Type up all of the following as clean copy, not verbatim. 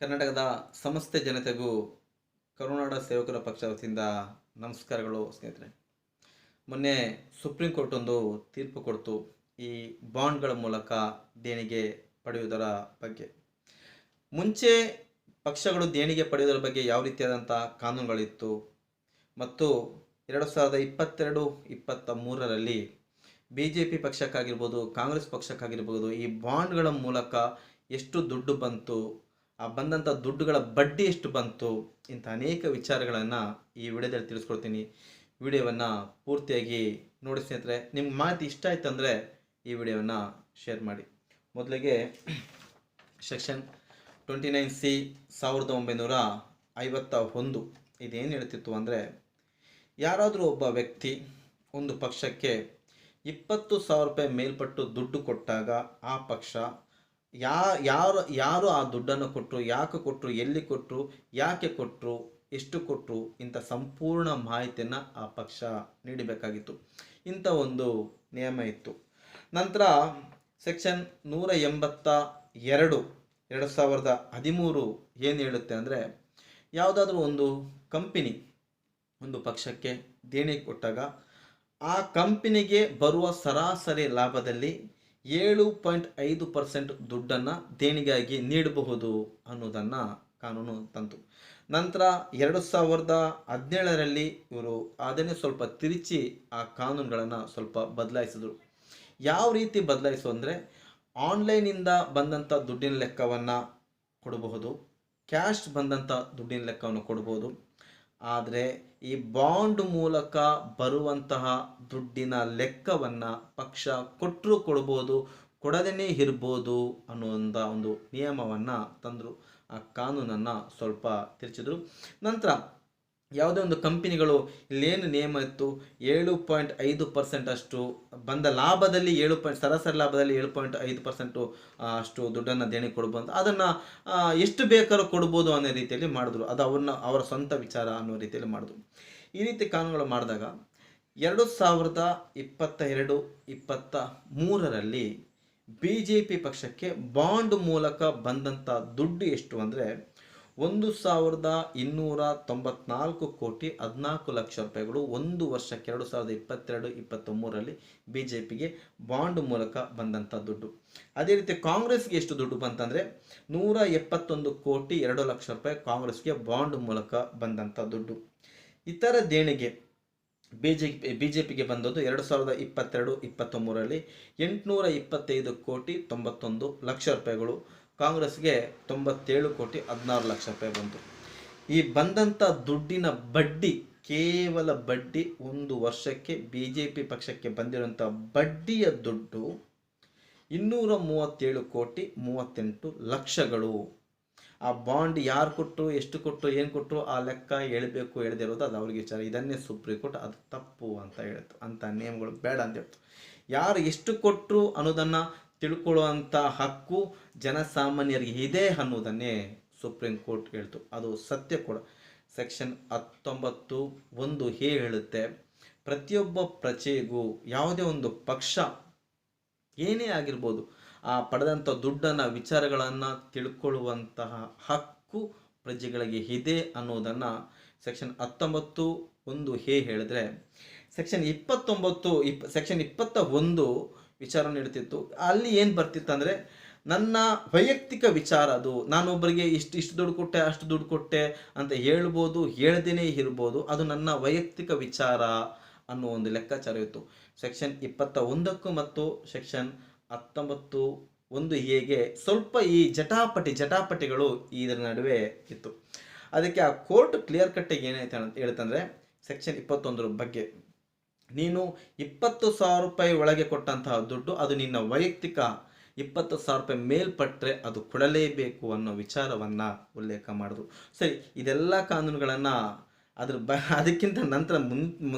ಕರ್ನಾಟಕದ ಸಮಸ್ತ ಜನತೆಗೂ ಕರುನಾಡ ಸೇವಕರ ಪಕ್ಷ ವತಿಯಿಂದ ನಮಸ್ಕಾರಗಳು ಸ್ನೇಹಿತರೆ. ಮೊನ್ನೆ ಸುಪ್ರೀಂ ಕೋರ್ಟ್ ಒಂದು ತೀರ್ಪು ಕೊಡ್ತು ಈ ಬಾಂಡ್ಗಳ ಮೂಲಕ ದೇಣಿಗೆ ಪಡೆಯುವುದರ ಬಗ್ಗೆ. ಮುಂಚೆ ಪಕ್ಷಗಳು ದೇಣಿಗೆ ಪಡೆಯುವುದರ ಬಗ್ಗೆ ಯಾವ ರೀತಿಯಾದಂಥ ಕಾನೂನುಗಳಿತ್ತು ಮತ್ತು 2022-23ರಲ್ಲಿ BJP ಪಕ್ಷಕ್ಕಾಗಿರ್ಬೋದು, ಕಾಂಗ್ರೆಸ್ ಪಕ್ಷಕ್ಕಾಗಿರ್ಬೋದು, ಈ ಬಾಂಡ್ಗಳ ಮೂಲಕ ಎಷ್ಟು ದುಡ್ಡು ಬಂತು, ಆ ಬಂದಂಥ ದುಡ್ಡುಗಳ ಬಡ್ಡಿ ಎಷ್ಟು ಬಂತು, ಇಂಥ ಅನೇಕ ವಿಚಾರಗಳನ್ನು ಈ ವಿಡಿಯೋದಲ್ಲಿ ತಿಳಿಸ್ಕೊಡ್ತೀನಿ. ವಿಡಿಯೋವನ್ನು ಪೂರ್ತಿಯಾಗಿ ನೋಡಿ ಸ್ನೇಹಿತರೆ. ನಿಮ್ಗೆ ಮಾಹಿತಿ ಇಷ್ಟ ಆಯ್ತು ಅಂದರೆ ಈ ವಿಡಿಯೋವನ್ನು ಶೇರ್ ಮಾಡಿ. ಮೊದಲಿಗೆ ಸೆಕ್ಷನ್ 29C 1951 ಇದೇನು ಹೇಳ್ತಿತ್ತು ಅಂದರೆ, ಯಾರಾದರೂ ಒಬ್ಬ ವ್ಯಕ್ತಿ ಒಂದು ಪಕ್ಷಕ್ಕೆ 20,000 ರೂಪಾಯಿ ಮೇಲ್ಪಟ್ಟು ದುಡ್ಡು ಕೊಟ್ಟಾಗ ಆ ಪಕ್ಷ ಯಾರು ಆ ದುಡ್ಡನ್ನು ಕೊಟ್ಟರು, ಯಾಕೆ ಕೊಟ್ಟರು, ಎಲ್ಲಿ ಕೊಟ್ಟರು, ಯಾಕೆ ಕೊಟ್ಟರು, ಎಷ್ಟು ಕೊಟ್ಟರು, ಇಂಥ ಸಂಪೂರ್ಣ ಮಾಹಿತಿಯನ್ನು ಆ ಪಕ್ಷ ನೀಡಬೇಕಾಗಿತ್ತು. ಇಂಥ ಒಂದು ನಿಯಮ ಇತ್ತು. ನಂತರ ಸೆಕ್ಷನ್ 182 2013 ಏನು ಹೇಳುತ್ತೆ ಅಂದರೆ, ಯಾವುದಾದ್ರೂ ಒಂದು ಕಂಪನಿ ಒಂದು ಪಕ್ಷಕ್ಕೆ ದೇಣಿಗೆ ಕೊಟ್ಟಾಗ ಆ ಕಂಪನಿಗೆ ಬರುವ ಸರಾಸರಿ ಲಾಭದಲ್ಲಿ 7.5% ದುಡ್ಡನ್ನು ದೇಣಿಗೆಯಾಗಿ ನೀಡಬಹುದು ಅನ್ನೋದನ್ನು ಕಾನೂನು ತಂತು. ನಂತರ 2017ರಲ್ಲಿ ಇವರು ಅದನ್ನೇ ಸ್ವಲ್ಪ ತಿರುಚಿ ಆ ಕಾನೂನುಗಳನ್ನು ಸ್ವಲ್ಪ ಬದಲಾಯಿಸಿದರು. ಯಾವ ರೀತಿ ಬದಲಾಯಿಸು ಅಂದರೆ, ಆನ್ಲೈನಿಂದ ಬಂದಂಥ ದುಡ್ಡಿನ ಲೆಕ್ಕವನ್ನು ಕೊಡಬಹುದು, ಕ್ಯಾಶ್ ಬಂದಂಥ ದುಡ್ಡಿನ ಲೆಕ್ಕವನ್ನು ಕೊಡಬಹುದು. ಆದರೆ ಈ ಬಾಂಡ್ ಮೂಲಕ ಬರುವಂತಹ ದುಡ್ಡಿನ ಲೆಕ್ಕವನ್ನು ಪಕ್ಷ ಕೊಟ್ಟರೂ ಕೊಡ್ಬೋದು, ಕೊಡದೇ ಇರ್ಬೋದು ಅನ್ನುವಂಥ ಒಂದು ನಿಯಮವನ್ನು ತಂದರು. ಆ ಕಾನೂನನ್ನು ಸ್ವಲ್ಪ ತಿರುಚಿದ್ರು. ನಂತರ ಯಾವುದೇ ಒಂದು ಕಂಪನಿಗಳು ಇಲ್ಲೇನು ನಿಯಮ ಇತ್ತು, 7.5% ಅಷ್ಟು ಬಂದ ಲಾಭದಲ್ಲಿ ಸರಾಸರಿ ಲಾಭದಲ್ಲಿ 7.5% ಅಷ್ಟು ದುಡ್ಡನ್ನು ದೇಣಿಗೆ ಕೊಡ್ಬೋದು, ಅದನ್ನು ಎಷ್ಟು ಬೇಕಾದ್ರೂ ಕೊಡ್ಬೋದು ಅನ್ನೋ ರೀತಿಯಲ್ಲಿ ಮಾಡಿದ್ರು. ಅದು ಅವರ ಸ್ವಂತ ವಿಚಾರ ಅನ್ನೋ ರೀತಿಯಲ್ಲಿ ಮಾಡಿದ್ರು. ಈ ರೀತಿ ಕಾನೂನುಗಳು ಮಾಡಿದಾಗ 2022-23ರಲ್ಲಿ BJP ಪಕ್ಷಕ್ಕೆ ಬಾಂಡ್ ಮೂಲಕ ಬಂದಂಥ ದುಡ್ಡು ಎಷ್ಟು ಅಂದರೆ 1,294 ಕೋಟಿ 14 ಲಕ್ಷ ರೂಪಾಯಿಗಳು ಒಂದು ವರ್ಷಕ್ಕೆ 2022-23ರಲ್ಲಿ BJPಗೆ ಬಾಂಡ್ ಮೂಲಕ ಬಂದಂಥ ದುಡ್ಡು. ಅದೇ ರೀತಿ ಕಾಂಗ್ರೆಸ್ಗೆ ಎಷ್ಟು ದುಡ್ಡು ಬಂತಂದರೆ 171 ಕೋಟಿ 2 ಲಕ್ಷ ರೂಪಾಯಿ ಕಾಂಗ್ರೆಸ್ಗೆ ಬಾಂಡ್ ಮೂಲಕ ಬಂದಂಥ ದುಡ್ಡು. ಇತರ ದೇಣಿಗೆ BJPಗೆ ಬಂದದ್ದು 2022-23ರಲ್ಲಿ 825 ಕೋಟಿ 91 ಲಕ್ಷ ರೂಪಾಯಿಗಳು, ಕಾಂಗ್ರೆಸ್ಗೆ 97 ಕೋಟಿ 16 ಲಕ್ಷ ರೂಪಾಯಿ ಬಂತು. ಈ ಬಂದಂಥ ದುಡ್ಡಿನ ಬಡ್ಡಿ, ಕೇವಲ ಬಡ್ಡಿ, ಒಂದು ವರ್ಷಕ್ಕೆ BJP ಪಕ್ಷಕ್ಕೆ ಬಂದಿರುವಂಥ ಬಡ್ಡಿಯ ದುಡ್ಡು 237 ಕೋಟಿ 38 ಲಕ್ಷಗಳು. ಆ ಬಾಂಡ್ ಯಾರು ಕೊಟ್ಟರು, ಎಷ್ಟು ಕೊಟ್ಟರು, ಏನು ಕೊಟ್ಟರು, ಆ ಲೆಕ್ಕ ಹೇಳಬೇಕು ಹೇಳದೇ ಇರೋದು ಅದು ಅವ್ರಿಗೆ ವಿಚಾರ. ಇದನ್ನೇ ಸುಪ್ರೀಂ ಕೋರ್ಟ್ ಅದು ತಪ್ಪು ಅಂತ ಹೇಳ್ತು. ಅಂಥ ನಿಯಮಗಳು ಬೇಡ ಅಂತ ಹೇಳ್ತು. ಯಾರು ಎಷ್ಟು ಕೊಟ್ಟರು ಅನ್ನೋದನ್ನು ತಿಳ್ಕೊಳ್ಳುವಂಥ ಹಕ್ಕು ಜನಸಾಮಾನ್ಯರಿಗೆ ಇದೆ ಅನ್ನೋದನ್ನೇ ಸುಪ್ರೀಂ ಕೋರ್ಟ್ ಹೇಳ್ತು. ಅದು ಸತ್ಯ ಕೂಡ. ಸೆಕ್ಷನ್ 19(1) ಹೇಳುತ್ತೆ, ಪ್ರತಿಯೊಬ್ಬ ಪ್ರಜೆಗೂ ಯಾವುದೇ ಒಂದು ಪಕ್ಷ ಏನೇ ಆಗಿರ್ಬೋದು ಆ ಪಡೆದಂಥ ದುಡ್ಡನ್ನು ವಿಚಾರಗಳನ್ನು ತಿಳ್ಕೊಳ್ಳುವಂತಹ ಹಕ್ಕು ಪ್ರಜೆಗಳಿಗೆ ಇದೆ ಅನ್ನೋದನ್ನು ಸೆಕ್ಷನ್ 19(1) ಹೇಳಿದ್ರೆ, ಸೆಕ್ಷನ್ 21 ವಿಚಾರ ನೀಡ್ತಿತ್ತು. ಅಲ್ಲಿ ಏನು ಬರ್ತಿತ್ತು ಅಂದರೆ, ನನ್ನ ವೈಯಕ್ತಿಕ ವಿಚಾರ ಅದು, ನಾನೊಬ್ಬರಿಗೆ ಇಷ್ಟು ದುಡ್ಡು ಕೊಟ್ಟೆ, ಅಷ್ಟು ದುಡ್ಡು ಕೊಟ್ಟೆ ಅಂತ ಹೇಳ್ಬೋದು, ಹೇಳ್ದೇನೆ ಇರ್ಬೋದು, ಅದು ನನ್ನ ವೈಯಕ್ತಿಕ ವಿಚಾರ ಅನ್ನೋ ಒಂದು ಲೆಕ್ಕಾಚಾರ ಇತ್ತು. ಸೆಕ್ಷನ್ 21 ಮತ್ತು ಸೆಕ್ಷನ್ 19(1) ಸ್ವಲ್ಪ ಈ ಜಟಾಪಟಿಗಳು ಇದರ ನಡುವೆ ಇತ್ತು. ಅದಕ್ಕೆ ಆ ಕೋರ್ಟ್ ಕ್ಲಿಯರ್ ಕಟ್ಟಾಗಿ ಏನಾಯ್ತು ಅಂತ ಹೇಳ್ತಂದ್ರೆ, ಸೆಕ್ಷನ್ 21 ಬಗ್ಗೆ, ನೀನು 20,000 ರೂಪಾಯಿ ಒಳಗೆ ಕೊಟ್ಟಂತಹ ದುಡ್ಡು ಅದು ನಿನ್ನ ವೈಯಕ್ತಿಕ, 20,000 ರೂಪಾಯಿ ಮೇಲ್ಪಟ್ಟರೆ ಅದು ಕೊಡಲೇಬೇಕು ಅನ್ನೋ ವಿಚಾರವನ್ನು ಉಲ್ಲೇಖ ಮಾಡಿದ್ರು. ಸರಿ, ಇದೆಲ್ಲ ಕಾನೂನುಗಳನ್ನು ಅದಕ್ಕಿಂತ ನಂತರ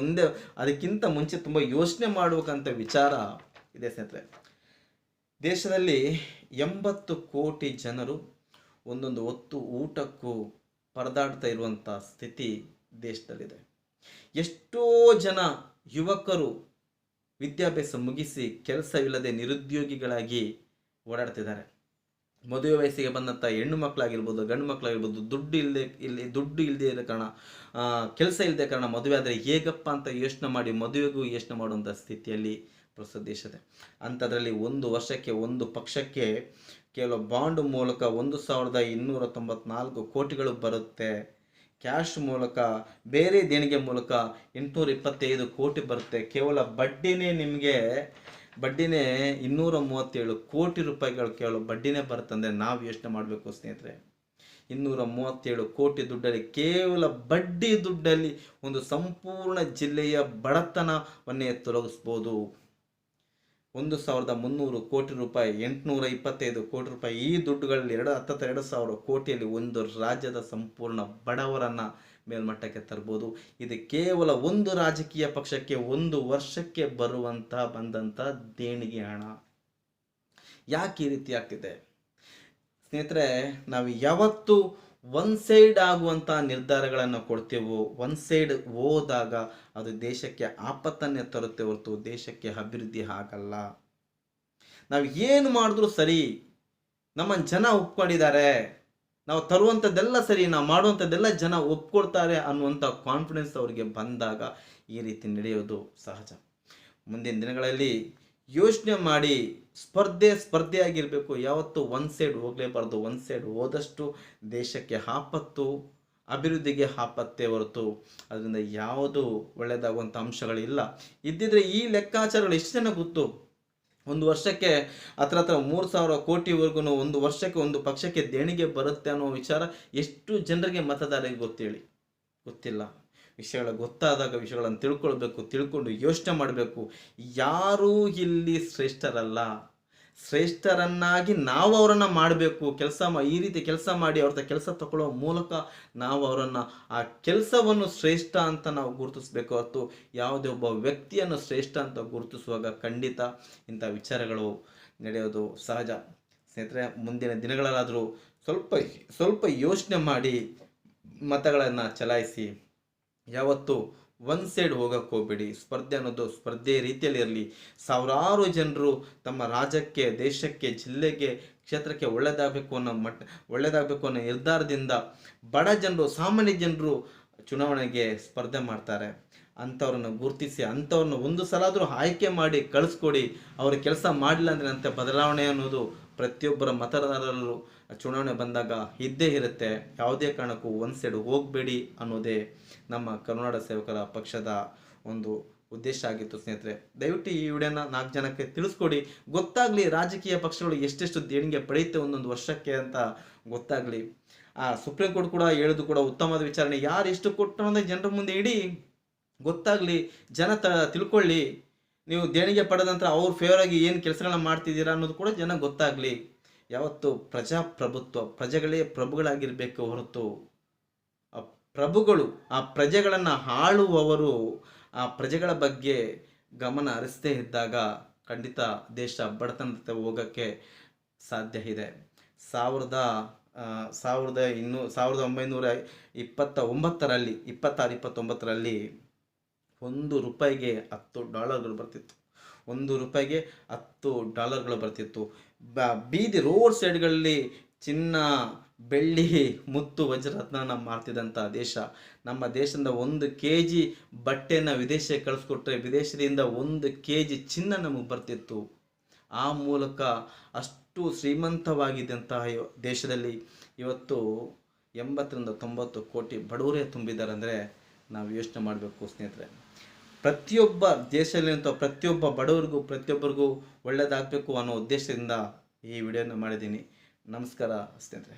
ಅದಕ್ಕಿಂತ ಮುಂಚೆ ತುಂಬ ಯೋಚನೆ ಮಾಡಬೇಕಂತ ವಿಚಾರ ಇದೆ ಸ್ನೇಹಿತರೆ. ದೇಶದಲ್ಲಿ 80 ಕೋಟಿ ಜನರು ಒಂದೊಂದು ಹೊತ್ತು ಊಟಕ್ಕೂ ಪರದಾಡ್ತಾ ಇರುವಂಥ ಸ್ಥಿತಿ ದೇಶದಲ್ಲಿದೆ. ಎಷ್ಟೋ ಜನ ಯುವಕರು ವಿದ್ಯಾಭ್ಯಾಸ ಮುಗಿಸಿ ಕೆಲಸವಿಲ್ಲದೆ ನಿರುದ್ಯೋಗಿಗಳಾಗಿ ಓಡಾಡ್ತಿದ್ದಾರೆ. ಮದುವೆ ವಯಸ್ಸಿಗೆ ಬಂದಂಥ ಹೆಣ್ಣು ಮಕ್ಕಳಾಗಿರ್ಬೋದು, ಗಂಡು ಮಕ್ಕಳಾಗಿರ್ಬೋದು, ದುಡ್ಡು ಇಲ್ಲದೆ ಇರೋ ಕಾರಣ, ಕೆಲಸ ಇಲ್ಲದೆ ಕಾರಣ ಮದುವೆ ಆದರೆ ಹೇಗಪ್ಪ ಅಂತ ಯೋಚನೆ ಮಾಡಿ ಮದುವೆಗೂ ಯೋಚನೆ ಮಾಡುವಂಥ ಸ್ಥಿತಿಯಲ್ಲಿ ಪ್ರಸ್ತುತ ದೇಶದ ಅಂಥದ್ರಲ್ಲಿ ಒಂದು ವರ್ಷಕ್ಕೆ ಒಂದು ಪಕ್ಷಕ್ಕೆ ಕೇವಲ ಬಾಂಡ್ ಮೂಲಕ 1,294 ಕೋಟಿಗಳು ಬರುತ್ತೆ. ಕ್ಯಾಶ್ ಮೂಲಕ, ಬೇರೆ ದೇಣಿಗೆ ಮೂಲಕ 825 ಕೋಟಿ ಬರುತ್ತೆ. ಕೇವಲ ಬಡ್ಡಿನೇ 237 ಕೋಟಿ ರೂಪಾಯಿಗಳು ಕೇವಲ ಬಡ್ಡಿನೇ ಬರುತ್ತಂದರೆ ನಾವು ಯೋಚನೆ ಮಾಡಬೇಕು ಸ್ನೇಹಿತರೆ. 237 ಕೋಟಿ ದುಡ್ಡಲ್ಲಿ, ಕೇವಲ ಬಡ್ಡಿ ದುಡ್ಡಲ್ಲಿ ಒಂದು ಸಂಪೂರ್ಣ ಜಿಲ್ಲೆಯ ಬಡತನವನ್ನೇ ತೊಲಗಿಸ್ಬೋದು. 1,300 ಕೋಟಿ ರೂಪಾಯಿ, 825 ಕೋಟಿ ರೂಪಾಯಿ, ಈ ದುಡ್ಡುಗಳಲ್ಲಿ 2,000 ಕೋಟಿಯಲ್ಲಿ ಒಂದು ರಾಜ್ಯದ ಸಂಪೂರ್ಣ ಬಡವರನ್ನು ಮೇಲ್ಮಟ್ಟಕ್ಕೆ ತರ್ಬೋದು. ಇದು ಕೇವಲ ಒಂದು ರಾಜಕೀಯ ಪಕ್ಷಕ್ಕೆ ಒಂದು ವರ್ಷಕ್ಕೆ ಬಂದಂಥ ದೇಣಿಗೆ ಹಣ. ಯಾಕೆ ಈ ರೀತಿ ಆಗ್ತಿದೆ ಸ್ನೇಹಿತರೆ? ನಾವು ಯಾವತ್ತು ಒನ್ ಸೈಡ್ ಆಗುವಂಥ ನಿರ್ಧಾರಗಳನ್ನು ಕೊಡ್ತೇವೋ, ಒನ್ ಸೈಡ್ ಹೋದಾಗ ಅದು ದೇಶಕ್ಕೆ ಆಪತ್ತನ್ನೇ ತರುತ್ತೆ ಹೊರತು ದೇಶಕ್ಕೆ ಅಭಿವೃದ್ಧಿ ಆಗಲ್ಲ. ನಾವು ಏನು ಮಾಡಿದ್ರೂ ಸರಿ, ನಮ್ಮ ಜನ ಒಪ್ಕೊಂಡಿದ್ದಾರೆ, ನಾವು ತರುವಂಥದ್ದೆಲ್ಲ ಸರಿ, ನಾವು ಮಾಡುವಂಥದ್ದೆಲ್ಲ ಜನ ಒಪ್ಕೊಳ್ತಾರೆ ಅನ್ನುವಂಥ ಕಾನ್ಫಿಡೆನ್ಸ್ ಅವರಿಗೆ ಬಂದಾಗ ಈ ರೀತಿ ನಡೆಯೋದು ಸಹಜ. ಮುಂದಿನ ದಿನಗಳಲ್ಲಿ ಯೋಚನೆ ಮಾಡಿ ಸ್ಪರ್ಧೆ ಆಗಿರಬೇಕು. ಯಾವತ್ತೂ ಒನ್ ಸೈಡ್ ಹೋಗಲೇಬಾರ್ದು. ಒನ್ ಸೈಡ್ ಹೋದಷ್ಟು ದೇಶಕ್ಕೆ ಆಪತ್ತು, ಅಭಿವೃದ್ಧಿಗೆ ಆಪತ್ತೇ ಹೊರತು ಅದರಿಂದ ಯಾವುದು ಒಳ್ಳೆಯದಾಗುವಂಥ ಅಂಶಗಳಿಲ್ಲ. ಇದ್ದಿದ್ರೆ ಈ ಲೆಕ್ಕಾಚಾರಗಳು ಎಷ್ಟು ಜನ ಗೊತ್ತು? ಒಂದು ವರ್ಷಕ್ಕೆ ಹತ್ರ 3,000 ಕೋಟಿವರೆಗೂ ಒಂದು ವರ್ಷಕ್ಕೆ ಒಂದು ಪಕ್ಷಕ್ಕೆ ದೇಣಿಗೆ ಬರುತ್ತೆ ಅನ್ನೋ ವಿಚಾರ ಎಷ್ಟು ಜನರಿಗೆ ಮತದಾರರಿಗೆ ಗೊತ್ತಿಲ್ಲ. ವಿಷಯಗಳ ಗೊತ್ತಾದಾಗ ವಿಷಯಗಳನ್ನು ತಿಳ್ಕೊಂಡು ಯೋಚನೆ ಮಾಡಬೇಕು. ಯಾರೂ ಇಲ್ಲಿ ಶ್ರೇಷ್ಠರನ್ನಾಗಿ ನಾವು ಅವರನ್ನು ಮಾಡಬೇಕು. ಈ ರೀತಿ ಕೆಲಸ ಮಾಡಿ ಅವ್ರ ಕೆಲಸ ತಗೊಳ್ಳೋ ಮೂಲಕ ನಾವು ಅವರನ್ನು, ಆ ಕೆಲಸವನ್ನು ಶ್ರೇಷ್ಠ ಅಂತ ನಾವು ಗುರುತಿಸ್ಬೇಕು ಹೊರತು ಯಾವುದೇ ಒಬ್ಬ ವ್ಯಕ್ತಿಯನ್ನು ಶ್ರೇಷ್ಠ ಅಂತ ಗುರುತಿಸುವಾಗ ಖಂಡಿತ ಇಂಥ ವಿಚಾರಗಳು ನಡೆಯೋದು ಸಹಜ. ಸ್ನೇಹಿತರೆ, ಮುಂದಿನ ದಿನಗಳಲ್ಲಾದರೂ ಸ್ವಲ್ಪ ಯೋಚನೆ ಮಾಡಿ ಮತಗಳನ್ನು ಚಲಾಯಿಸಿ. ಯಾವತ್ತು ಒನ್ ಸೈಡ್ ಹೋಗಕ್ಕೆ ಹೋಗಬೇಡಿ. ಸ್ಪರ್ಧೆ ಅನ್ನೋದು ಸ್ಪರ್ಧೆ ರೀತಿಯಲ್ಲಿ ಇರಲಿ. ಸಾವಿರಾರು ಜನರು ತಮ್ಮ ರಾಜ್ಯಕ್ಕೆ, ದೇಶಕ್ಕೆ, ಜಿಲ್ಲೆಗೆ, ಕ್ಷೇತ್ರಕ್ಕೆ ಒಳ್ಳೆಯದಾಗಬೇಕು ಅನ್ನೋ ನಿರ್ಧಾರದಿಂದ ಬಡ ಜನರು, ಸಾಮಾನ್ಯ ಜನರು ಚುನಾವಣೆಗೆ ಸ್ಪರ್ಧೆ ಮಾಡ್ತಾರೆ. ಅಂಥವ್ರನ್ನ ಗುರುತಿಸಿ, ಅಂಥವ್ರನ್ನ ಒಂದು ಸಲ ಆದರೂ ಆಯ್ಕೆ ಮಾಡಿ ಕಳಿಸ್ಕೊಡಿ. ಅವ್ರ ಕೆಲಸ ಮಾಡಲಿಲ್ಲ ಅಂದರೆ ಅಂತೆ ಬದಲಾವಣೆ ಅನ್ನೋದು ಪ್ರತಿಯೊಬ್ಬರ ಮತದಾರರು ಚುನಾವಣೆ ಬಂದಾಗ ಇದ್ದೇ ಇರುತ್ತೆ. ಯಾವುದೇ ಕಾರಣಕ್ಕೂ ಒನ್ ಸೈಡ್ ಹೋಗಬೇಡಿ ಅನ್ನೋದೇ ನಮ್ಮ ಕರುನಾಡ ಸೇವಕರ ಪಕ್ಷದ ಒಂದು ಉದ್ದೇಶ ಆಗಿತ್ತು. ಸ್ನೇಹಿತರೆ, ದಯವಿಟ್ಟು ಈ ವಿಡಿಯೋನ 4 ಜನಕ್ಕೆ ತಿಳಿಸ್ಕೊಡಿ. ಗೊತ್ತಾಗಲಿ ರಾಜಕೀಯ ಪಕ್ಷಗಳು ಎಷ್ಟೆಷ್ಟು ದೇಣಿಗೆ ಪಡೆಯುತ್ತೆ ಒಂದೊಂದು ವರ್ಷಕ್ಕೆ ಅಂತ ಗೊತ್ತಾಗಲಿ. ಸುಪ್ರೀಂ ಕೋರ್ಟ್ ಕೂಡ ಹೇಳೋದು ಕೂಡ ಉತ್ತಮವಾದ ವಿಚಾರಣೆ. ಯಾರು ಎಷ್ಟು ಕೊಟ್ಟರು ಅಂದರೆ ಜನರ ಮುಂದೆ ಇಡಿ, ಗೊತ್ತಾಗಲಿ, ಜನ ತಿಳ್ಕೊಳ್ಳಿ. ನೀವು ದೇಣಿಗೆ ಪಡೆದ ನಂತರ ಅವ್ರ ಫೇವರ್ ಆಗಿ ಏನು ಕೆಲಸಗಳನ್ನ ಮಾಡ್ತಿದ್ದೀರಾ ಅನ್ನೋದು ಕೂಡ ಜನ ಗೊತ್ತಾಗಲಿ. ಯಾವತ್ತು ಪ್ರಜಾಪ್ರಭುತ್ವ, ಪ್ರಜೆಗಳೇ ಪ್ರಭುಗಳಾಗಿರಬೇಕು ಹೊರತು ಆ ಪ್ರಜೆಗಳನ್ನು ಆಳುವವರು ಆ ಪ್ರಜೆಗಳ ಬಗ್ಗೆ ಗಮನ ಹರಿಸದೇ ಇದ್ದಾಗ ಖಂಡಿತ ದೇಶ ಬಡತನದ ಹೋಗೋಕ್ಕೆ ಸಾಧ್ಯ ಇದೆ. 1929ರಲ್ಲಿ 26-29ರಲ್ಲಿ $1 $10 ಬರ್ತಿತ್ತು. $1 ಬರ್ತಿತ್ತು. ಬೀದಿ ರೋಡ್ ಸೈಡ್ಗಳಲ್ಲಿ ಚಿನ್ನ, ಬೆಳ್ಳಿ, ಮುತ್ತು, ವಜ್ರರತ್ನ ಮಾರ್ತಿದ್ದಂಥ ದೇಶ ನಮ್ಮ ದೇಶದಿಂದ. 1 kg ಬಟ್ಟೆನ ವಿದೇಶಕ್ಕೆ ಕಳಿಸ್ಕೊಟ್ರೆ ವಿದೇಶದಿಂದ 1 kg ಚಿನ್ನ ನಮಗೆ ಬರ್ತಿತ್ತು. ಆ ಮೂಲಕ ಅಷ್ಟು ಶ್ರೀಮಂತವಾಗಿದ್ದಂತಹ ದೇಶದಲ್ಲಿ ಇವತ್ತು 80-90 ಕೋಟಿ ಬಡವರೇ ತುಂಬಿದ್ದಾರೆ ಅಂದರೆ ನಾವು ಯೋಚನೆ ಮಾಡಬೇಕು ಸ್ನೇಹಿತರೆ. ಪ್ರತಿಯೊಬ್ಬ ದೇಶದಲ್ಲಿರುವಂಥ ಪ್ರತಿಯೊಬ್ಬ ಬಡವರಿಗೂ, ಪ್ರತಿಯೊಬ್ಬರಿಗೂ ಒಳ್ಳೆಯದಾಗಬೇಕು ಅನ್ನೋ ಉದ್ದೇಶದಿಂದ ಈ ವಿಡಿಯೋನ ಮಾಡಿದ್ದೀನಿ. ನಮಸ್ಕಾರ ಸ್ನೇಹಿತರೆ.